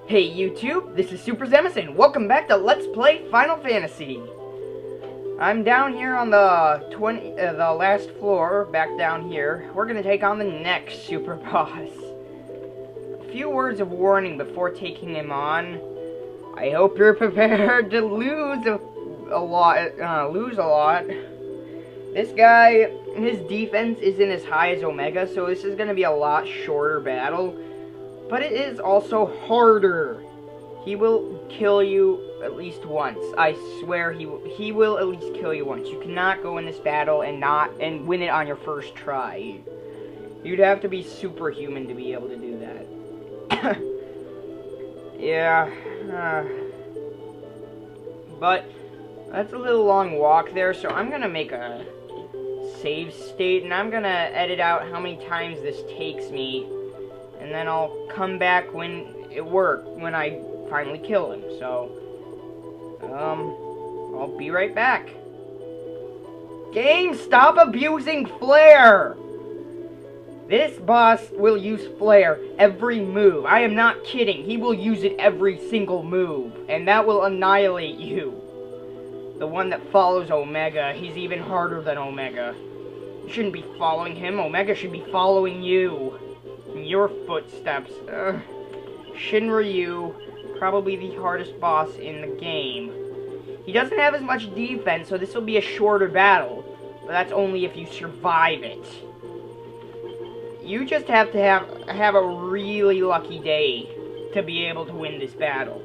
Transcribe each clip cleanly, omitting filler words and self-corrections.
Hey YouTube, this is Super Zemus and welcome back to Let's Play Final Fantasy. I'm down here on the last floor, back down here. We're gonna take on the next super boss. A few words of warning before taking him on. I hope you're prepared to lose a lot. This guy, his defense isn't as high as Omega, so this is gonna be a lot shorter battle. But it is also harder. He will kill you at least once. I swear he will at least kill you once. You cannot go in this battle and win it on your first try. You'd have to be superhuman to be able to do that. Yeah. But that's a little long walk there, so I'm gonna make a save state and I'm gonna edit out how many times this takes me. And then I'll come back when I finally kill him. So, I'll be right back. Game, stop abusing Flare! This boss will use Flare every move. I am not kidding. He will use it every single move. And that will annihilate you. The one that follows Omega, he's even harder than Omega. You shouldn't be following him. Omega should be following you. Your footsteps. Shinryu, probably the hardest boss in the game. He doesn't have as much defense, so this will be a shorter battle. But that's only if you survive it. You just have to have a really lucky day to be able to win this battle.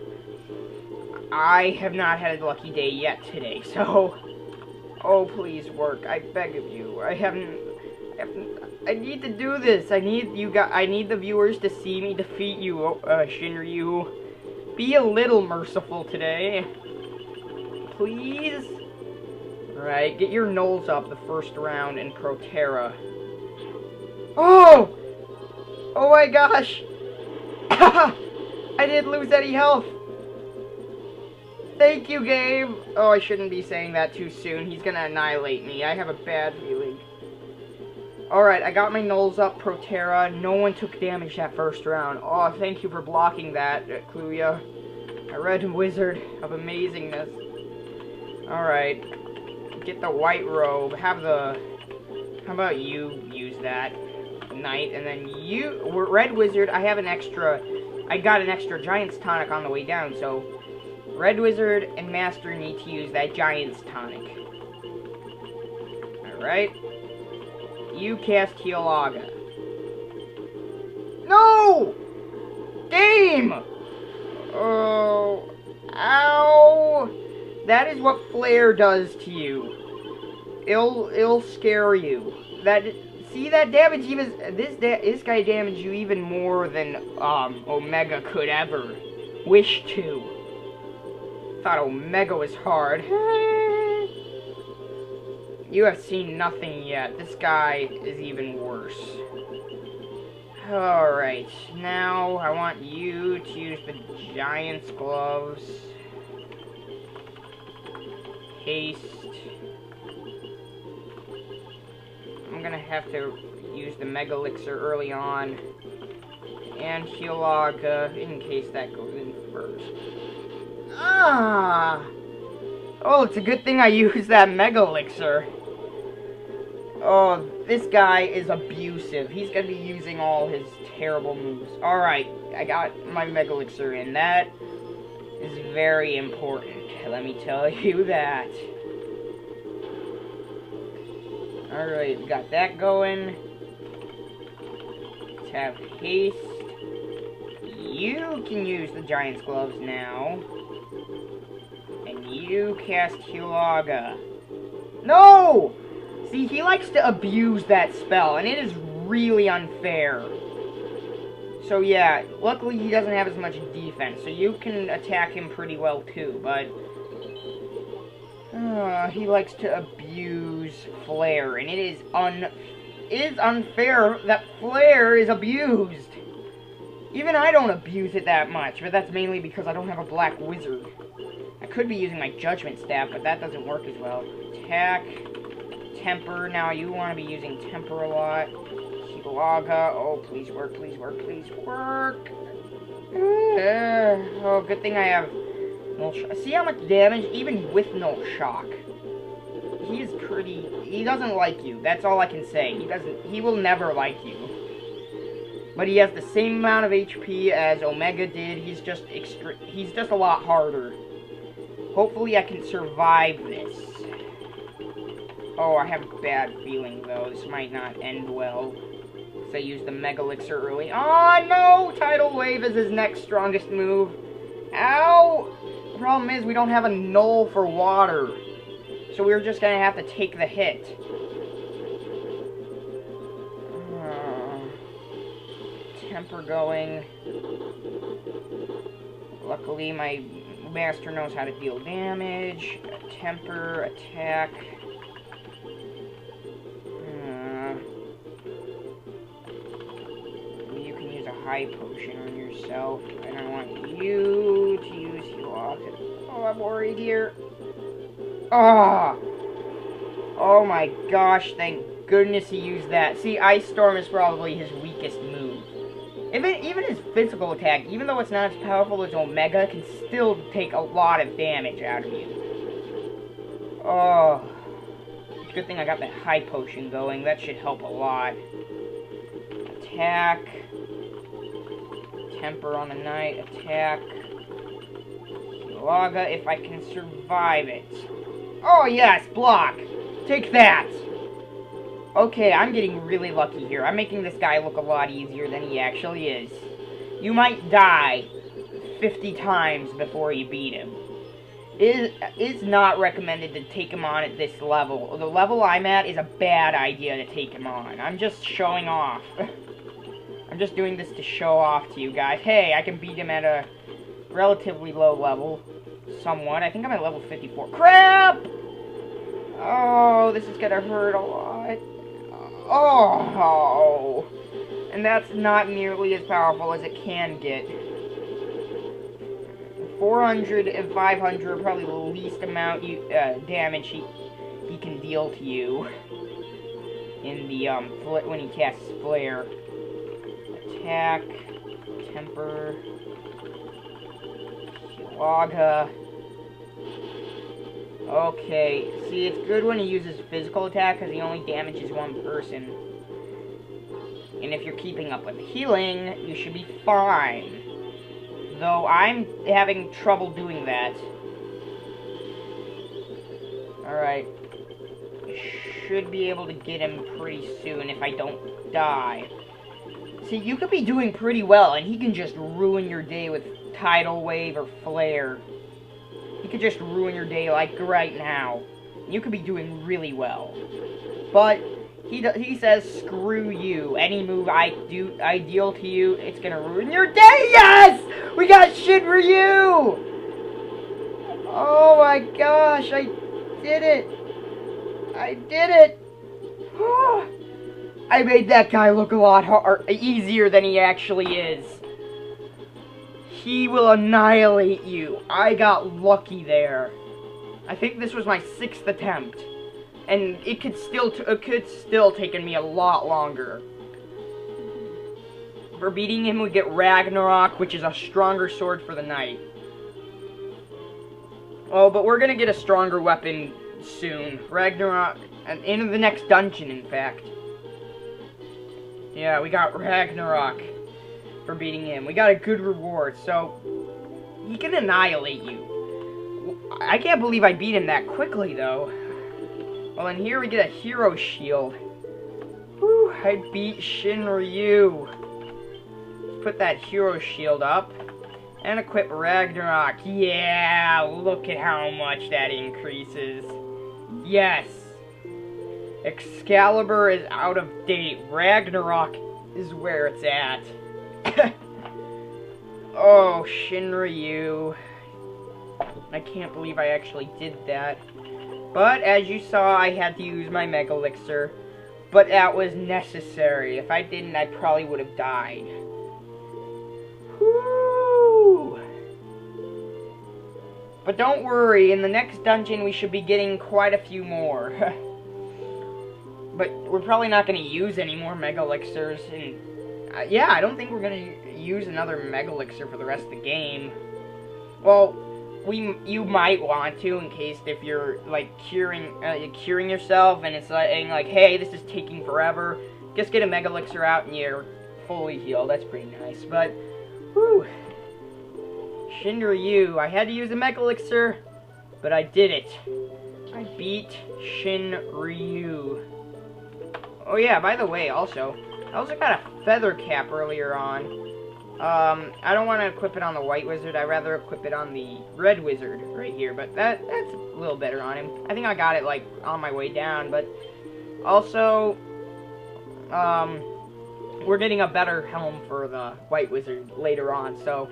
I have not had a lucky day yet today, so... Oh, please work. I beg of you. I need to do this. I need the viewers to see me defeat you, Shinryu. Be a little merciful today. Please? Alright, get your nulls up the first round in Proterra. Oh! Oh my gosh! I didn't lose any health! Thank you, game! Oh, I shouldn't be saying that too soon. He's gonna annihilate me. I have a bad feeling. Alright, I got my nulls up, Proterra. No one took damage that first round. Oh, thank you for blocking that, Kluya. A red wizard of amazingness. Alright. Get the white robe. How about you use that? Knight, and then you... Red wizard, I got an extra Giant's Tonic on the way down, so... Red wizard and Master need to use that Giant's Tonic. Alright. You cast Healaga. No! Game! Oh. Ow! That is what Flare does to you. It'll scare you. See that damage even... This guy damaged you even more than, Omega could ever wish to. Thought Omega was hard. You have seen nothing yet. This guy is even worse. Alright, now I want you to use the Giant's Gloves. Haste. I'm gonna have to use the Mega Elixir early on. And Healaga, in case that goes in first. Ah! Oh, it's a good thing I used that Mega Elixir. Oh, this guy is abusive. He's gonna be using all his terrible moves. Alright, I got my Mega Elixir in. That is very important. Let me tell you that. Alright, we got that going. Let's have haste. You can use the Giant's Gloves now. And you cast Healaga. No! See, he likes to abuse that spell, and it is really unfair. So yeah, luckily he doesn't have as much defense, so you can attack him pretty well too, but... he likes to abuse Flare, and it is unfair that Flare is abused. Even I don't abuse it that much, but that's mainly because I don't have a black wizard. I could be using my Judgment Staff, but that doesn't work as well. Attack, Temper. Now you want to be using Temper a lot. Healaga. Oh, please work, please work, please work. Oh, good thing I have null shock. See how much damage, even with null shock. He doesn't like you. That's all I can say. He will never like you. But he has the same amount of HP as Omega did. He's just a lot harder. Hopefully I can survive this. Oh, I have a bad feeling, though. This might not end well. Because I used the Mega Elixir early. Oh, no! Tidal Wave is his next strongest move. Ow! The problem is we don't have a null for water. So we're just going to have to take the hit. Temper going. Luckily, my master knows how to deal damage. Temper, attack. You can use a high potion on yourself. I don't want you to use heal off. Oh, I'm worried here. Oh my gosh, thank goodness he used that. See, Ice Storm is probably his weakest move. Even his physical attack, even though it's not as powerful as Omega, can still take a lot of damage out of you. Oh. Good thing I got that high potion going. That should help a lot. Attack. Temper on the night. Attack. Laga if I can survive it. Oh yes, block! Take that! Okay, I'm getting really lucky here. I'm making this guy look a lot easier than he actually is. You might die 50 times before you beat him. It's not recommended to take him on at this level. The level I'm at is a bad idea to take him on. I'm just showing off. I'm just doing this to show off to you guys. Hey, I can beat him at a relatively low level. Somewhat. I think I'm at level 54. Crap! Oh, this is gonna hurt a lot. Oh! And that's not nearly as powerful as it can get. 400 and 500 are probably the least amount damage he can deal to you in the when he casts Flare. Attack, Temper, Laga. Okay, see, it's good when he uses physical attack because he only damages one person. And if you're keeping up with healing, you should be fine. Though I'm having trouble doing that. Alright. Should be able to get him pretty soon if I don't die. See, you could be doing pretty well, and he can just ruin your day with Tidal Wave or Flare. He could just ruin your day like right now. You could be doing really well. But he says, screw you. Any move I deal to you, it's gonna ruin your day. Yes! We got Shinryu! Oh my gosh, I did it. I did it. I made that guy look a lot easier than he actually is. He will annihilate you. I got lucky there. I think this was my 6th attempt. And it could still taken me a lot longer. For beating him, we get Ragnarok, which is a stronger sword for the night. Oh, but we're gonna get a stronger weapon soon. Ragnarok, and in the next dungeon, in fact. Yeah, we got Ragnarok for beating him. We got a good reward, so he can annihilate you. I can't believe I beat him that quickly, though. Well, and here we get a hero shield. Whew, I beat Shinryu. Put that hero shield up. And equip Ragnarok. Yeah, look at how much that increases. Yes. Excalibur is out of date. Ragnarok is where it's at. Oh, Shinryu. I can't believe I actually did that. But, as you saw, I had to use my Mega Elixir. But that was necessary. If I didn't, I probably would have died. Whew. But don't worry, in the next dungeon we should be getting quite a few more. But we're probably not going to use any more Mega Elixirs. And yeah, I don't think we're going to use another Mega Elixir for the rest of the game. Well, you might want to, in case if you're like curing yourself and it's like, hey, this is taking forever. Just get a Mega Elixir out and you're fully healed. That's pretty nice. But, whew. Shinryu, I had to use a Mega Elixir, but I did it. I beat Shinryu. Oh yeah, by the way, I also got a feather cap earlier on. I don't want to equip it on the white wizard. I'd rather equip it on the red wizard right here. But that's a little better on him. I think I got it like on my way down. But also, we're getting a better helm for the white wizard later on. So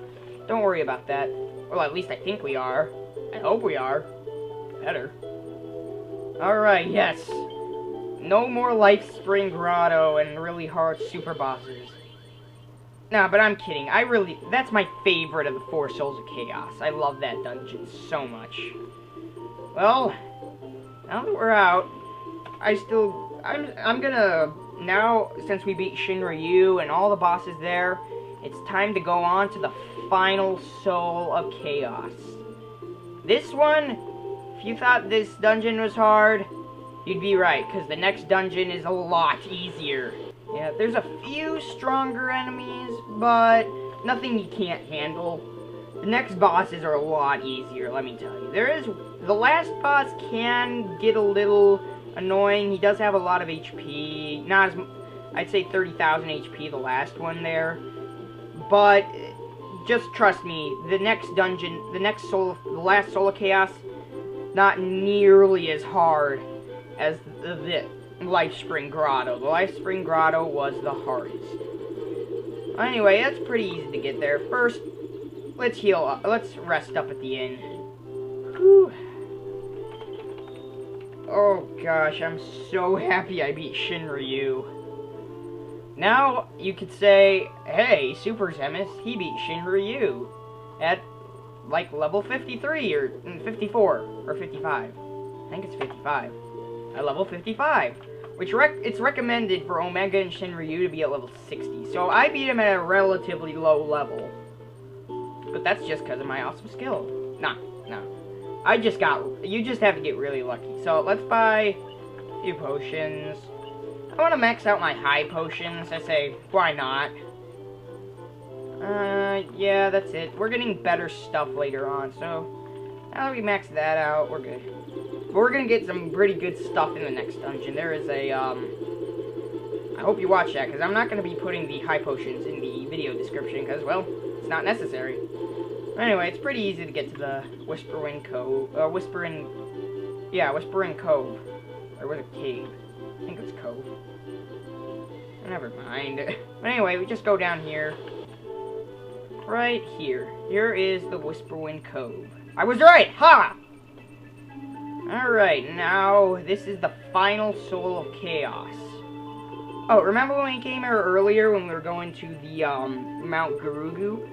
don't worry about that. Well, at least I think we are. I hope we are. Better. Alright, yes. No more Lifespring Grotto and really hard super bosses. Nah, but I'm kidding. That's my favorite of the 4 Souls of Chaos. I love that dungeon so much. Well, now that we're out, I'm gonna, now, since we beat Shinryu and all the bosses there, it's time to go on to the final Soul of Chaos. This one, if you thought this dungeon was hard, you'd be right, because the next dungeon is a lot easier. Yeah, there's a few stronger enemies, but nothing you can't handle. The next bosses are a lot easier, let me tell you. The last boss can get a little annoying. He does have a lot of HP. Not as, I'd say 30,000 HP, the last one there. But just trust me, the next dungeon, the last Soul of Chaos, not nearly as hard as the Lifespring Grotto. The Lifespring Grotto was the hardest. Anyway, that's pretty easy to get there. First, let's heal up. Let's rest up at the inn. Whew. Oh gosh, I'm so happy I beat Shinryu. Now, you could say, hey, Super Zemus, he beat Shinryu at, like, level 53, or 54, or 55. I think it's 55. At level 55. Which, it's recommended for Omega and Shinryu to be at level 60. So, I beat him at a relatively low level. But that's just because of my awesome skill. No. You just have to get really lucky. So, let's buy a few potions. I want to max out my high potions. I say, why not? Yeah, that's it. We're getting better stuff later on, so now that we max that out, we're good. But we're gonna get some pretty good stuff in the next dungeon. There is a, I hope you watch that, because I'm not gonna be putting the high potions in the video description, because, well, it's not necessary. Anyway, it's pretty easy to get to the Whisperwind Cove, Whisperwind Cove. Or was it Cave? I think it's Cove. Never mind. But anyway, we just go down here. Right here. Here is the Whisperwind Cove. I was right! Ha! Alright, now this is the final Soul of Chaos. Oh, remember when we came here earlier when we were going to the, Mount Gurugu?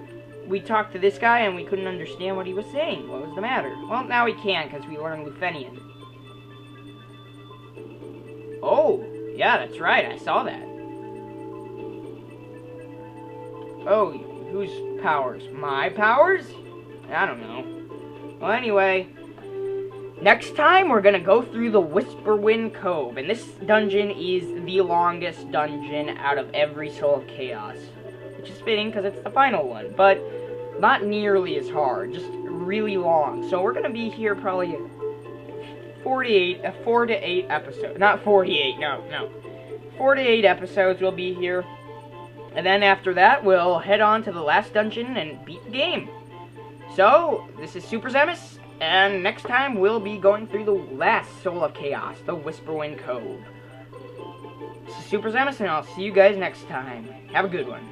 We talked to this guy and we couldn't understand what he was saying. What was the matter? Well, now we can, because we learned Lufenian. Oh, yeah, that's right, I saw that. Oh, whose powers? My powers? I don't know. Well, anyway, next time we're gonna go through the Whisperwind Cove, and this dungeon is the longest dungeon out of every Soul of Chaos. Which is fitting, because it's the final one, but not nearly as hard, just really long. So we're gonna be here probably 4 to 8 episodes. Not 48, no. 4 to 8 episodes we'll be here. And then after that, we'll head on to the last dungeon and beat the game. So, this is Super Zemus, and next time we'll be going through the last Soul of Chaos, the Whisperwind Cove. This is Super Zemus, and I'll see you guys next time. Have a good one.